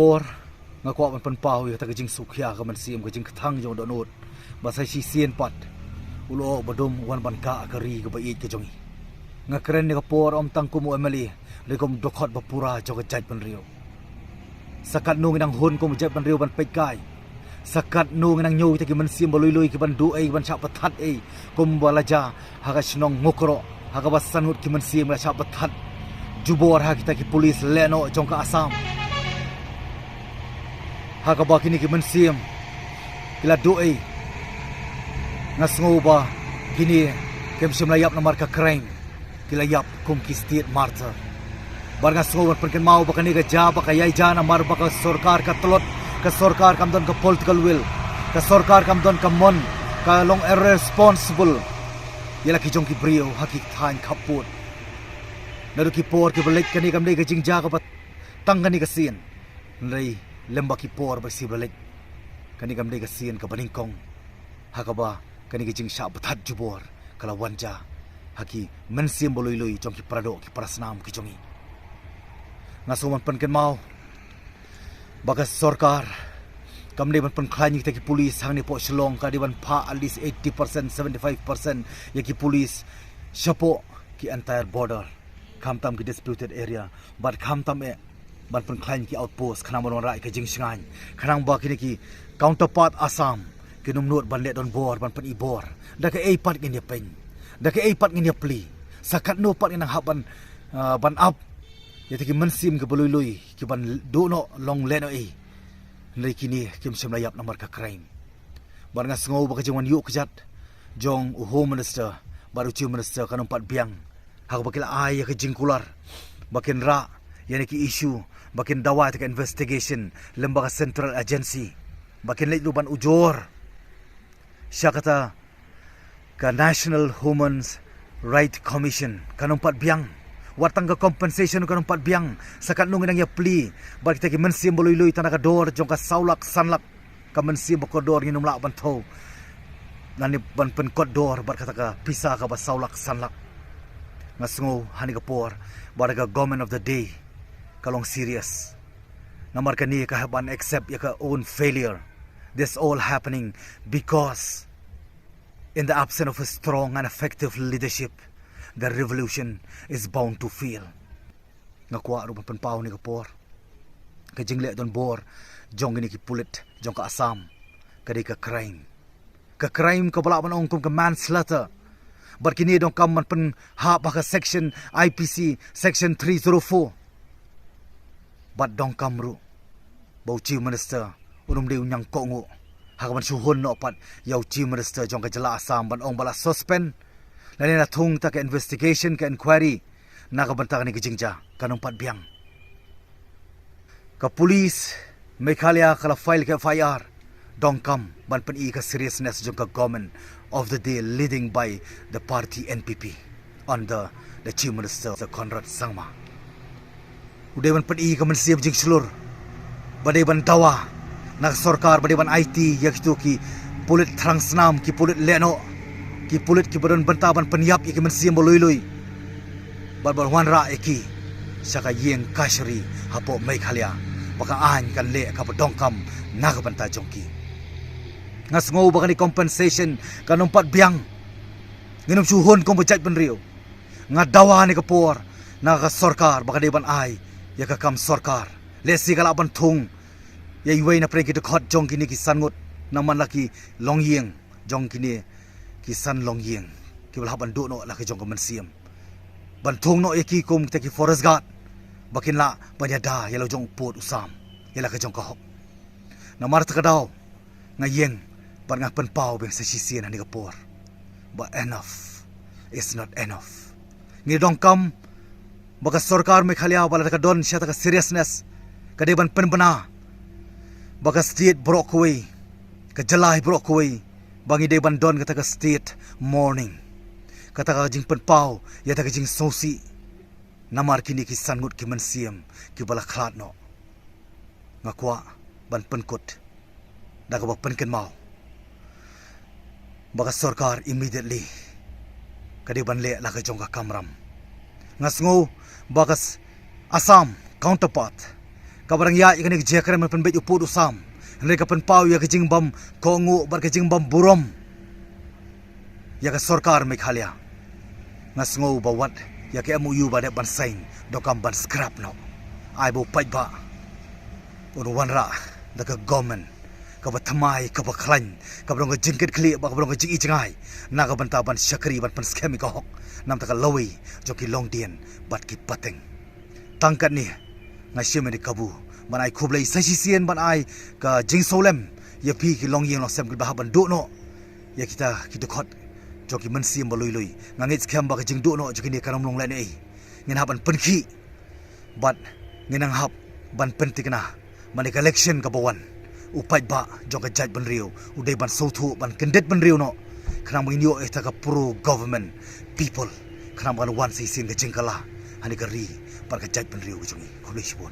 por nga kwa man panpaw ya ta jing sukhya ka man sim ka jing thang jong donut ba sai si sien pat ulo badum wan ban ka kari ka ba it ka jongi nga kren ni ka por om tang kumu emali le kom dokhot ba pura jo ka jaj pan rio sakat nu ngang hun kom jaj pan rio ban pe kai sakat nu ngang nyu ta ki man sim ba lui ki ban du ai ban cha pathat ai kom balaja ha ka snong ngokro ha ka ba sanut ki man sim la cha pathat jubor ha kita ki police leno jong ka asam ha ka ba kini ki man sim kila du ai ngasngo ba kini kem sim layap na marka crime kila yap kum ki state martyr bar ngasngo ban perken mau ba kani ka ja ba ka yai jana mar ba ka sarkar ka tlot ka sarkar kam don ka political will ka sarkar kam don ka mon ka long irresponsible yala ki jong ki brio hakik thain khaput naru ki por ki balek kani kam dei ka jingja ka bat tang kani ka sin rei lemba ki por ba si balek kani kam dei ka sin ka baning kong hakaba kani ki jing sha bathat jubor kala wanja haki mensim boloi jong ki prado ki prasnam ki jongi ngasuman pan ken mau bagas sarkar kam dei ban pan khlani ki police hang ni po shlong ka di ban pha at least 80% 75% ye ki police shapo ki entire border khamtam ki disputed area but khamtam e ban pan khlani ki outpost khanang ban rai ka jing singan khanang ba ki counterpart Assam kinum not ban le don bor ban pan i bor da ka ei pat ngin ye pen da ka ei pat ngin ye pli sakat no pat ngin haban ban up yati ki mansim ke boloi ki ban do no long le no ei lei kini kim sem layap namar ka crime ban nga sngo ba ka jong yu kjat jong home minister baru chief minister kanum pat biang hak bakil ai ka jingkular bakin ra yani ki issue bakin dawa ta investigation lembaga central agency bakin leit luban ujor syakata ka National Human Right Commission kanum pat biang watang ka compensation kanum pat biang sakat nung nang ya pli ba kita ki mensim boloi tanaka dor jong ka saulak sanlak ka mensim ko dor nginum la ban tho nani ban pen ko dor bar kata ka pisa ka ba saulak sanlak ngasngo hani ka por bar ka government of the day kalong serious namar ka ni ka ban accept ya ka own failure. This all happening because in the absence of a strong and effective leadership, the revolution is bound to fail. Nga kwa ru pan pau ni ka por. Ka jingle don bor jong ni ki pulit jong ka Assam ka di ka crime. Ka crime ka bala man ong kum ka manslaughter. Bar kini dong kam man pen ha ba ka section IPC section 304. But dong kam ru bau chief minister unum deu nyang kongo hakaman suhon no pat yau chief minister jong ka jala Assam ban ong bala suspend lani na thung ta ka investigation ka inquiry na ka banta ni kijingja kanong pat biang ka police Meghalaya kala file ka FIR dong kam ban pen i ka seriousness jong ka government of the day leading by the party NPP under the chief minister Conrad Sangma uday ban pen i ka man siap jing slur badai ban tawa nak sarkar badai ban IT yakitu ki pulit thrang snam ki pulit leno ki pulit ki badan bantaban penyap ki men siam boloi bar wan ra eki saka yeng kashri hapo Meghalaya baka an kan le ka dong kam nak banta jongki ngasngo baka ni compensation kanong pat biang nginum suhon kom bajat ban rio ngadawa ni kapor naka sarkar baka deban ai ya ka kam sarkar lesi kala ban thung ya iway na pre ki khot jong kini ki sangut naman laki longyeng jong kini ki san longyeng ki bal ban do no laki jong ka mansiam ban thung no eki kum te ki forest guard bakin la panyada yalo jong pot usam yala ka jong ka hop namar ta daw ngayeng ban nga pen pau beng sa sisian ani ka por but enough is not enough ni dong kam baka sarkar Meghalaya bala ka don siya ta ka seriousness kadeban penbena baka state broke away ka jalai broke away bangi deban don kata ka state morning kata ka jing penpau ya ta ka jing sosi namar kini ki sangut ki mansiam ki bala khlat no ngakwa ban penkut daga bak penken mau baka sarkar immediately kadeban le la ka jong ka kamram ngasngo bagas Assam counterpart Kabarang ya ikan ik jekre men pen bet uput usam. Mereka pen pau ya kejing bam kongu bar kejing bam burom. Ya ka sorkar Meghalaya. Ngas ngau bawat ya ke MOU ba de ban sign dokam ban scrap no. Ai bo pai ba. Unu wanra da ka government ka ba thamai ka ba khlan ka brong jing ket khli ba ka brong jing i jangai na ka ban ta ban shakri ban pan scam ka hok nam ta ka lowi jo ki long dien bat ki pateng tangkat ni ngai shime ni kabu ban ai khublei sai sien ban ai ka jing solem ya pi ki long yeng lo sem ki ba ban du no ya kita khot jo ki man sim ba lui lui ngangit scam ba ka jing du no jo ki ni karam long lai nei ngin ha ban pen khi bat nginang hap ban pen tikna manik election ka bawan upai ba jong ka jaj ban riu udai ban sothu ban kendet ban riu no khnang ming yo eta ka pro government people khnang ban wan sai sin ka jingkala hani ka ri par ka jaj ban riu jongi khulei sibon